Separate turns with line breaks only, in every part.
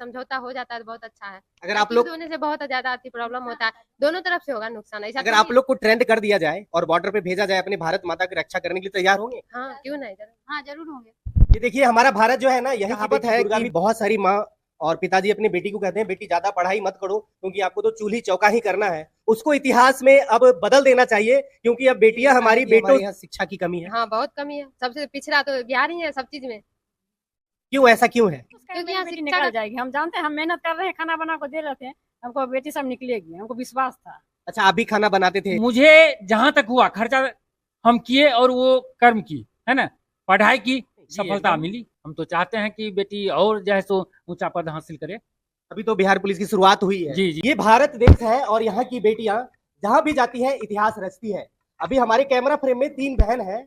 समझौता हो जाता है तो बहुत अच्छा है।
अगर आप लोग
होने से बहुत ज्यादा प्रॉब्लम होता है, दोनों तरफ से होगा नुकसान। ऐसा
अगर आप लोग को ट्रेंड कर दिया जाए और बॉर्डर पे भेजा जाए अपने भारत माता की रक्षा करने के लिए तैयार होंगे?
हाँ क्यों नहीं,
हाँ जरूर होंगे।
ये देखिए हमारा भारत जो है ना, यही कहावत है कि बहुत सारी माँ और पिताजी अपनी बेटी को कहते हैं बेटी ज्यादा पढ़ाई मत करो क्योंकि आपको तो चूल्ही चौका ही करना है। उसको इतिहास में अब बदल देना चाहिए क्योंकि अब बेटियां हमारी बेटों यहाँ शिक्षा की कमी है।
हाँ बहुत कमी है, सबसे पिछड़ा तो बिहार ही है सब चीज में।
क्यों, ऐसा क्यों है?
क्योंकि यहाँ बेटी निकल जाएगी, हम जानते हैं, हम मेहनत कर रहे हैं, खाना बना को दे रहे थे, हमको बेटी सब निकलेगी, हमको विश्वास था।
अच्छा, आप भी खाना बनाते थे?
मुझे जहां तक हुआ खर्चा हम किए और वो कर्म की है ना, पढ़ाई की, सफलता मिली। हम तो चाहते हैं कि बेटी और जो है सो ऊंचा पद हासिल करे।
अभी तो बिहार पुलिस की शुरुआत हुई है।
जी जी।
ये भारत देश है और यहाँ की बेटियां जहां भी जाती है इतिहास रचती है। अभी हमारे कैमरा फ्रेम में 3 बहन है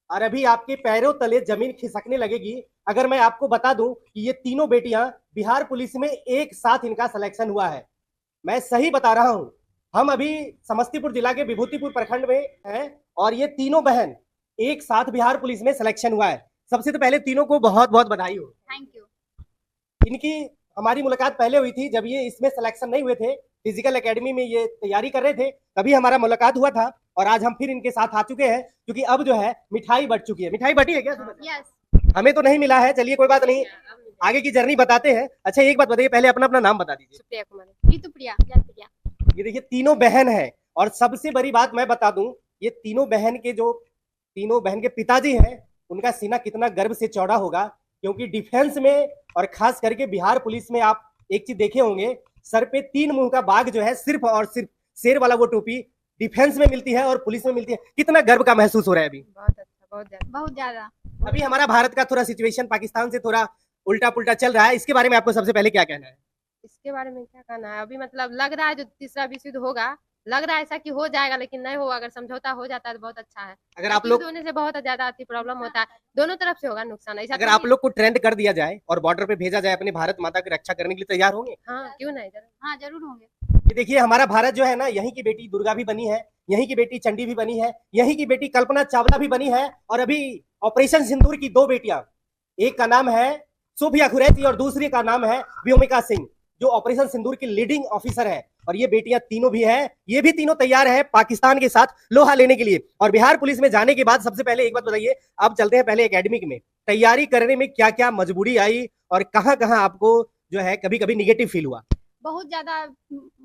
और अभी आपके पैरों तले जमीन खिसकने लगेगी अगर मैं आपको बता दूं कि ये तीनों बेटियां बिहार पुलिस में एक साथ इनका सिलेक्शन हुआ है। मैं सही बता रहा हूं। हम अभी समस्तीपुर जिला के विभूतिपुर प्रखंड में हैं और ये तीनों बहन एक साथ बिहार पुलिस में सिलेक्शन हुआ है। सबसे तो पहले तीनों को बहुत बहुत बधाई हो।
Thank you.
इनकी हमारी मुलाकात पहले हुई थी जब ये इसमें सिलेक्शन नहीं हुए थे, फिजिकल एकेडमी में ये तैयारी कर रहे थे, तभी हमारा मुलाकात हुआ था और आज हम फिर इनके साथ आ चुके हैं क्योंकि अब जो है मिठाई बट चुकी है। मिठाई बटी है क्या?
यस।
हमें तो नहीं मिला है, चलिए कोई बात नहीं, आगे की जर्नी बताते हैं। अच्छा एक बात बताइए, पहले अपना अपना नाम बता दीजिए।
सुप्रिया कुमारी।
ऋतुप्रिया।
ये देखिए तीनों बहन है और सबसे बड़ी बात मैं बता दूं, ये तीनों बहन के पिताजी हैं, उनका सीना कितना गर्व से चौड़ा होगा क्योंकि डिफेंस में और खास करके बिहार पुलिस में आप एक चीज देखे होंगे, सर पे 3 मुंह का बाघ जो है सिर्फ और सिर्फ शेर वाला वो टोपी डिफेंस में मिलती है और पुलिस में मिलती है। कितना गर्व का महसूस हो रहा है अभी?
बहुत अच्छा, बहुत
ज्यादा।
अभी हमारा भारत का थोड़ा सिचुएशन पाकिस्तान से थोड़ा उल्टा पुल्टा चल रहा है, इसके बारे में आपको सबसे पहले क्या कहना है?
इसके बारे में क्या कहना है, अभी मतलब लग रहा है जो तीसरा विश्व युद्ध होगा, लग रहा है ऐसा कि हो जाएगा लेकिन नहीं होगा। अगर समझौता हो जाता है तो बहुत अच्छा है।
अगर आप लोग
होने से बहुत ज्यादा प्रॉब्लम होता है, दोनों तरफ से होगा नुकसान। ऐसा
अगर आप लोग को ट्रेंड कर दिया जाए और बॉर्डर पे भेजा जाए अपने भारत माता की रक्षा करने के लिए तैयार होंगे?
हाँ क्यों नहीं,
हाँ जरूर होंगे।
ये देखिए हमारा भारत जो है ना, यहीं की बेटी दुर्गा भी बनी है, यहीं की बेटी चंडी भी बनी है, यहीं की बेटी कल्पना चावला भी बनी है और अभी ऑपरेशन सिंदूर की 2 बेटियां, एक का नाम है सोफिया कुरैशी और दूसरी का नाम है व्योमिका सिंह, जो ऑपरेशन सिंदूर की लीडिंग ऑफिसर है। और ये बेटियां तीनों भी हैं, ये भी तीनों तैयार हैं पाकिस्तान के साथ लोहा लेने के लिए। और बिहार पुलिस में जाने के बाद सबसे पहले एक बात बताइए, अब चलते हैं पहले एकेडमिक में, तैयारी करने में क्या क्या मजबूरी आई और कहाँ कहाँ आपको जो है कभी कभी निगेटिव फील हुआ?
बहुत ज्यादा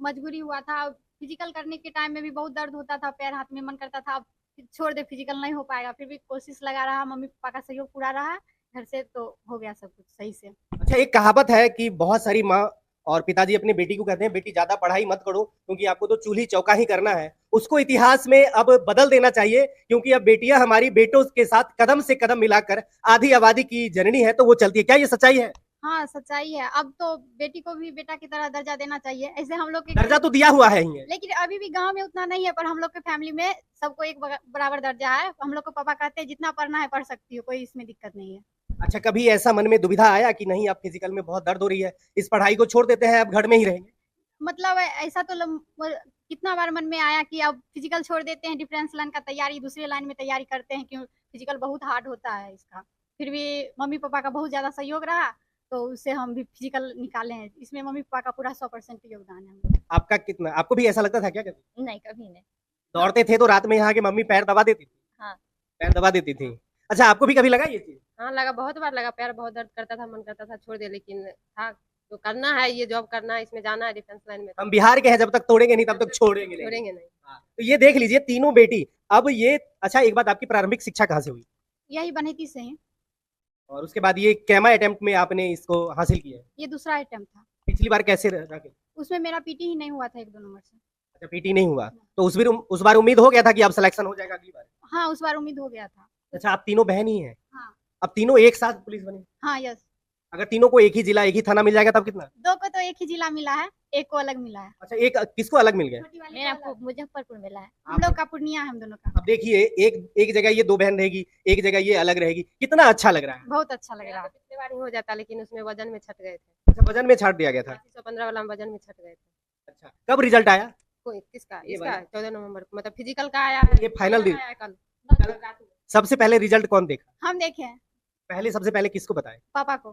मजबूरी हुआ था। फिजिकल करने के टाइम में भी बहुत दर्द होता था, पैर हाथ में मन करता था छोड़ दे, फिजिकल नहीं हो पाएगा, फिर भी कोशिश लगा रहा, मम्मी पापा का सहयोग पूरा रहा घर से, तो हो गया सब कुछ सही से।
अच्छा एक कहावत है कि बहुत सारी माँ और पिताजी अपनी बेटी को कहते हैं बेटी ज्यादा पढ़ाई मत करो क्योंकि आपको तो चूल्ही चौका ही करना है। उसको इतिहास में अब बदल देना चाहिए क्योंकि अब बेटियां हमारी बेटों के साथ कदम से कदम मिलाकर आधी आबादी की जननी है तो वो चलती है। क्या ये सच्चाई है?
हाँ सच्चाई है। अब तो बेटी को भी बेटा की तरह दर्जा देना चाहिए। ऐसे हम लोग के
दर्जा तो दिया हुआ है ही,
लेकिन अभी भी गांव में उतना नहीं है, पर हम लोग के फैमिली में सबको एक बराबर दर्जा है। हम लोग को पापा कहते हैं जितना पढ़ना है पढ़ सकती हो, कोई इसमें दिक्कत नहीं है।
अच्छा कभी ऐसा मन में दुविधा आया कि नहीं अब फिजिकल में बहुत दर्द हो रही है, इस पढ़ाई को छोड़ देते हैं, अब घर में ही रहेंगे?
मतलब ऐसा तो कितना बार मन में आया कि अब फिजिकल छोड़ देते हैं, डिफेंस लाइन का तैयारी, दूसरे लाइन में तैयारी करते हैं, क्यों फिजिकल बहुत हार्ड होता है इसका। फिर भी मम्मी पापा का बहुत ज्यादा सहयोग रहा तो उससे हम भी फिजिकल निकाले हैं। इसमें मम्मी पापा का पूरा 100% योगदान है।
आपका कितना, आपको भी ऐसा लगता था क्या कभी?
नहीं कभी नहीं।
दौड़ते थे तो रात में यहाँ के मम्मी पैर दबा देती थी?
हाँ
पैर दबा देती थी। अच्छा आपको भी कभी लगा ये चीज?
हाँ लगा, बहुत बार लगा, पैर बहुत दर्द करता था, मन करता था छोड़ दे, लेकिन था तो करना है, ये जॉब करना है, इसमें जाना है डिफेंस लाइन में।
हम बिहार के हैं, जब तक तोड़ेंगे नहीं तब तक छोड़ेंगे
नहीं।
तो ये देख लीजिए तीनों बेटी अब ये। अच्छा एक बात, आपकी प्रारंभिक शिक्षा कहाँ से हुई?
यही बनेती से है।
और उसके बाद ये कैमा अटेम्प्ट में आपने इसको हासिल किया है?
ये दूसरा अटेम्प्ट था।
पिछली बार कैसे रहा?
उसमें मेरा पीटी ही नहीं हुआ था 1-2 नंबर से।
अच्छा पीटी नहीं हुआ, तो उस बार उम्मीद हो गया था कि अब सिलेक्शन हो जाएगा अगली बार?
हाँ उस बार उम्मीद हो गया था।
अच्छा आप तीनों बहन ही हैं?
हाँ।
अब तीनों एक साथ पुलिस बनी?
हाँ यस।
अगर तीनों को एक ही जिला एक ही थाना मिल जाएगा तब कितना?
2 को तो एक ही जिला मिला है, एक को अलग मिला है।
अच्छा एक किसको अलग मिल गया?
मेरा मुजफ्फरपुर मिला है, हम लोग का पूर्णिया है हम दोनों का।
अब देखिए एक जगह ये 2 बहन रहेगी, एक जगह ये अलग रहेगी, कितना अच्छा लग रहा है।
बहुत अच्छा लग रहा है।
पिछली बार ही हो जाता लेकिन उसमें वजन में छट गए थे।
अच्छा वजन में छाट दिया गया था?
115 वाला वजन में छट गए थे।
अच्छा कब रिजल्ट आया?
कोई किसका?
ये
इसका
वाला?
14 नवंबर मतलब फिजिकल का आया है।
ये फाइनल दिन?
कल।
सबसे पहले रिजल्ट कौन देखा?
हम देखे हैं।
पहले सबसे पहले किसको बताया?
पापा को।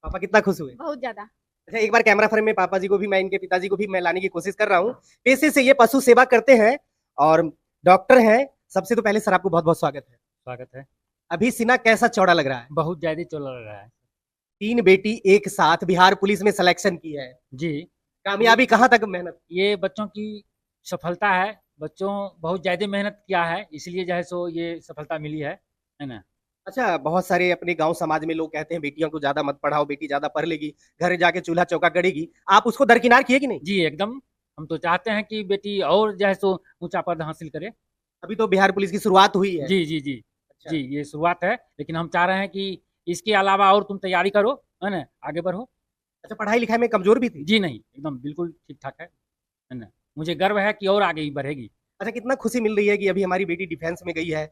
पापा कितना खुश हुए?
बहुत ज्यादा।
अच्छा, एक बार कैमरा फ्रेम में पापा जी को भी मैं, इनके पिताजी को भी मैं लाने की कोशिश कर रहा हूँ। पेशे से ये पशु सेवा करते हैं और डॉक्टर हैं। सबसे तो पहले सर आपको बहुत बहुत स्वागत है।
स्वागत है।
अभी सीना कैसा चौड़ा लग रहा है?
बहुत ज्यादा चल रहा है
3 बेटी एक साथ बिहार पुलिस में सिलेक्शन की है
जी।
कामयाबी कहाँ तक मेहनत?
ये बच्चों की सफलता है। बच्चों बहुत ज्यादा मेहनत किया है, इसलिए जो है सो ये सफलता मिली है ना।
अच्छा, बहुत सारे अपने गांव समाज में लोग कहते हैं बेटियों को ज्यादा मत पढ़ाओ, बेटी ज्यादा पढ़ लेगी घर जाके चूल्हा चौका गड़ेगी, आप उसको दरकिनार किए कि नहीं?
जी एकदम। हम तो चाहते हैं कि बेटी और जो है सो ऊंचा पद हासिल करे।
अभी तो बिहार पुलिस की शुरुआत हुई है।
जी जी जी
अच्छा।
जी, ये शुरुआत है, लेकिन हम चाह रहे हैं कि इसके अलावा और तुम तैयारी करो, है ना, आगे बढ़ो।
अच्छा, पढ़ाई लिखाई में कमजोर भी थी?
जी नहीं, एकदम बिल्कुल ठीक ठाक है ना। मुझे गर्व है कि और आगे ही बढ़ेगी।
अच्छा, कितना खुशी मिल रही है कि अभी हमारी बेटी डिफेंस में गई है,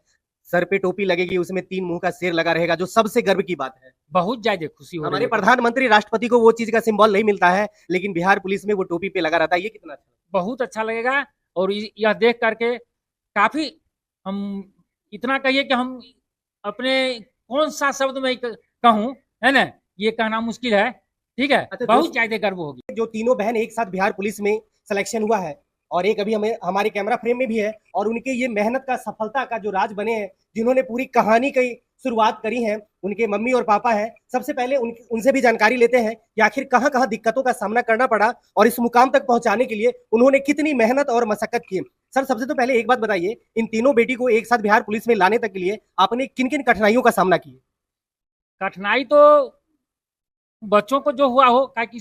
सर पे टोपी लगेगी, उसमें 3 मुंह का शेर लगा रहेगा, जो सबसे गर्व की बात है।
बहुत ज्यादा खुशी हो रही
हमारे
है।
प्रधानमंत्री राष्ट्रपति को वो चीज का सिंबल नहीं मिलता है, लेकिन बिहार पुलिस में वो टोपी पे लगा रहता है, ये कितना अच्छा।
बहुत अच्छा लगेगा। और यह देख करके काफी, हम इतना कहिए कि हम अपने कौन सा शब्द में कहूँ, है ना, ये कहना मुश्किल है। ठीक है,
अच्छा,
बहुत ज्यादा गर्व होगी।
जो तीनों बहन एक साथ बिहार पुलिस में सिलेक्शन हुआ है और एक अभी हमें हमारे कैमरा फ्रेम में भी है, और उनके ये मेहनत का सफलता का जो राज बने हैं, जिन्होंने पूरी कहानी की शुरुआत करी है, उनके मम्मी और पापा हैं। सबसे पहले उनसे भी जानकारी लेते हैं कि आखिर कहां कहां दिक्कतों का सामना करना पड़ा और इस मुकाम तक पहुंचाने के लिए उन्होंने कितनी मेहनत और मशक्कत की। सर, सबसे तो पहले एक बात बताइए, इन तीनों बेटी को एक साथ बिहार पुलिस में लाने तक के लिए आपने किन किन कठिनाइयों का सामना किया?
कठिनाई तो बच्चों को जो हुआ हो, क्या कि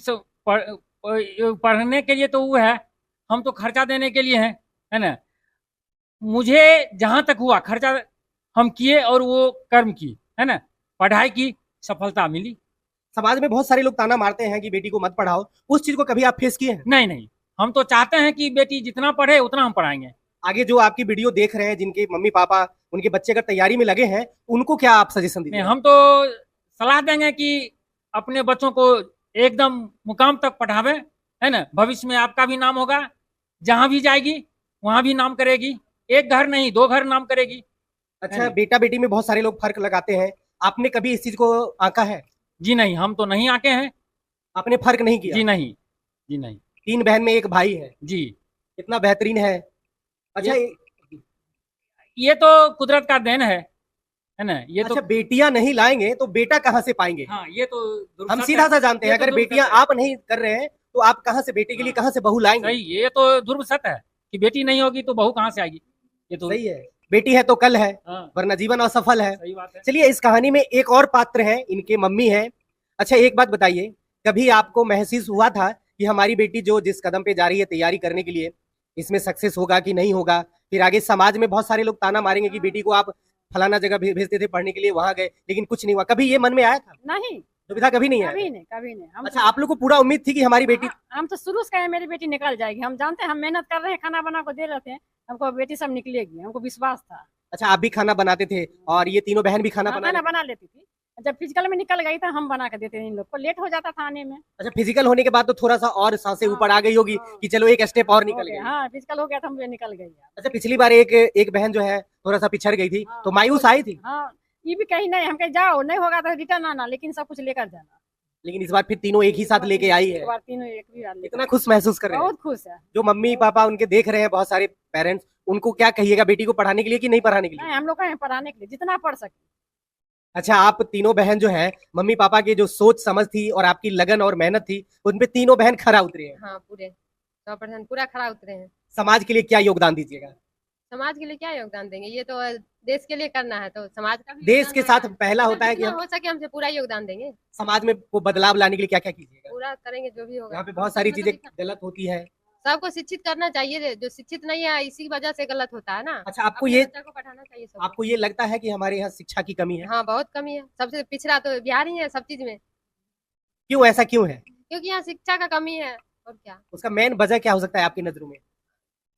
पढ़ने के लिए तो वो है, हम तो खर्चा देने के लिए हैं, है ना। मुझे जहां तक हुआ खर्चा हम किए और वो कर्म की, है ना, पढ़ाई की, सफलता मिली।
समाज में बहुत सारे लोग ताना मारते हैं कि बेटी को मत पढ़ाओ, उस चीज को कभी आप फेस किए हैं?
नहीं नहीं, हम तो चाहते हैं कि बेटी जितना पढ़े उतना हम पढ़ाएंगे।
आगे जो आपकी वीडियो देख रहे हैं, जिनके मम्मी पापा, उनके बच्चे अगर तैयारी में लगे हैं, उनको क्या आप सजेशन
नहीं,
दीजिए?
हम तो सलाह देंगे कि अपने बच्चों को एकदम मुकाम तक पढ़ावे, है ना। भविष्य में आपका भी नाम होगा, जहां भी जाएगी वहां भी नाम करेगी, एक घर नहीं 2 घर नाम करेगी।
अच्छा, बेटा बेटी में बहुत सारे लोग फर्क लगाते हैं, आपने कभी इस चीज को आंका है?
जी नहीं, हम तो नहीं आके हैं।
आपने फर्क नहीं किया?
जी नहीं, जी नहीं।
3 बहन में एक भाई है,
जी,
कितना बेहतरीन है। अच्छा,
ये तो कुदरत का देन है ना। ये
अच्छा,
तो
बेटियां नहीं लाएंगे तो बेटा कहाँ से पाएंगे?
हाँ, ये तो
हम
दुर्सत
सीधा
है।
सा जानते हैं,
ये तो
अगर
दुर्सत
बेटियां
है।
आप नहीं कर रहे हैं तो आप कहाँ से बेटे के लिए,
हाँ।
कहाँ से बहू लाएंगे?
सही, ये तो दुर्सत है कि बेटी नहीं होगी तो बहू कहाँ से आएगी। ये तो
सही है, बेटी है तो कल है,
हाँ,
वरना जीवन असफल है।
सही बात है।
चलिए, इस कहानी में एक और पात्र है, इनके मम्मी है। अच्छा, एक बात बताइए, कभी आपको महसूस हुआ था कि हमारी बेटी जो जिस कदम पे जा रही है तैयारी करने के लिए, इसमें सक्सेस होगा कि नहीं होगा? फिर आगे समाज में बहुत सारे लोग ताना मारेंगे कि बेटी को आप फलाना जगह भेजते थे पढ़ने के लिए, वहां गए लेकिन कुछ नहीं हुआ, कभी ये मन में आया था?
नहीं,
दुविधा कभी नहीं
कभी
आया?
नहीं, कभी नहीं। हम
अच्छा, आप लोग को पूरा उम्मीद थी कि हमारी बेटी,
हम तो शुरू से कहे मेरी बेटी निकल जाएगी। हम जानते हैं, हम मेहनत कर रहे हैं, खाना बना को दे रहे थे, हमको बेटी सब निकलेगी, हमको विश्वास था।
अच्छा, आप भी खाना बनाते थे और ये तीनों बहन भी खाना
हाँ,
बना
खाना बना लेती थी। जब फिजिकल में निकल गई तो हम बना के देते थे इन लोग को, लेट हो जाता था आने में।
अच्छा, फिजिकल होने के बाद तो थोड़ा सा और सांसें ऊपर आ गई होगी कि चलो एक स्टेप और निकल गए।
हाँ, फिजिकल हो गया तो हम निकल गई।
अच्छा, पिछली बार एक बहन जो है थोड़ा सा पिछड़ गई थी, तो मायूस आई थी,
हाँ, ये भी कहीं नहीं, हम कहीं जाओ नहीं होगा तो रिटर्न आना, लेकिन सब कुछ लेकर जाना।
लेकिन इस बार फिर तीनों एक ही साथ लेके आई है।
इस बार तीनों एक भी बार लेकर
इतना खुश महसूस कर रहे हैं?
बहुत खुश है।
जो मम्मी पापा उनके देख रहे हैं, बहुत सारे पेरेंट्स, उनको क्या कहिएगा बेटी को पढ़ाने के लिए कि नहीं पढ़ाने के लिए?
नहीं, हम लोग कहें पढ़ाने के लिए जितना पढ़ सके।
अच्छा, आप तीनों बहन जो है, मम्मी पापा की जो सोच समझ थी और आपकी लगन और मेहनत थी, उन पे तीनों बहन खरा उतरे हैं।
हाँ, पूरे 100% पूरा खड़ा उतरे हैं।
समाज के लिए क्या योगदान दीजिएगा?
समाज के लिए क्या योगदान देंगे, ये तो देश के लिए करना है, तो समाज का भी
देश
योगदान
के
देना
साथ पहला होता है कि
जितना
हम
हो सके हमसे पूरा योगदान देंगे,
समाज में वो बदलाव लाने के लिए क्या क्या कीजिएगा?
पूरा करेंगे जो भी होगा।
यहाँ पे बहुत सारी
मतलब
चीजें गलत होती है।
सबको शिक्षित करना चाहिए, जो शिक्षित नहीं है इसी वजह से गलत होता है ना।
अच्छा, आपको
अपने
ये
बच्चा को पढ़ाना चाहिए सबको।
आपको ये लगता है कि हमारे यहाँ शिक्षा की कमी है?
हाँ, बहुत कमी है, सबसे पिछड़ा तो बिहार ही है सब चीज में,
क्यों, ऐसा क्यों है?
क्योंकि यहाँ शिक्षा का कमी है। और क्या,
उसका मेन वजह क्या हो सकता है आपकी नजरों में?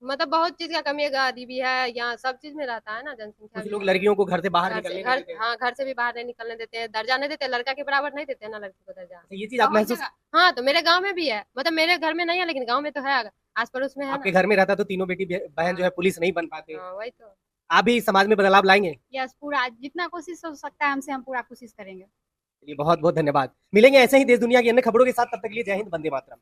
मतलब बहुत चीज का कमी है, गरीबी है, यहाँ सब चीज में रहता है ना, जनसंख्या
कुछ
भी
लोग
है।
लड़कियों को घर से बाहर
घर
निकलने
से
नहीं देते हैं।
हाँ, घर से भी बाहर नहीं निकलने देते हैं, दर्जा नहीं देते, लड़का के बराबर नहीं देते हैं ना लड़की को दर्जा।
तो ये चीज आप
बहुत
महसूस,
जगह- हाँ, तो मेरे गांव में भी है, मतलब मेरे घर में नहीं है लेकिन गांव में तो है, आस पड़ोस में है
आपके
ना।
घर में रहता तो तीनों बेटी बहन जो है पुलिस नहीं बन पाते।
हाँ, वही तो।
आप भी समाज में बदलाव लाएंगे?
यस, पूरा जितना कोशिश हो सकता है हमसे, हम पूरा कोशिश करेंगे।
चलिए बहुत बहुत धन्यवाद। मिलेंगे ऐसे ही देश दुनिया की अन्य खबरों के साथ, तब तक के लिए जय हिंद, वंदे मातरम।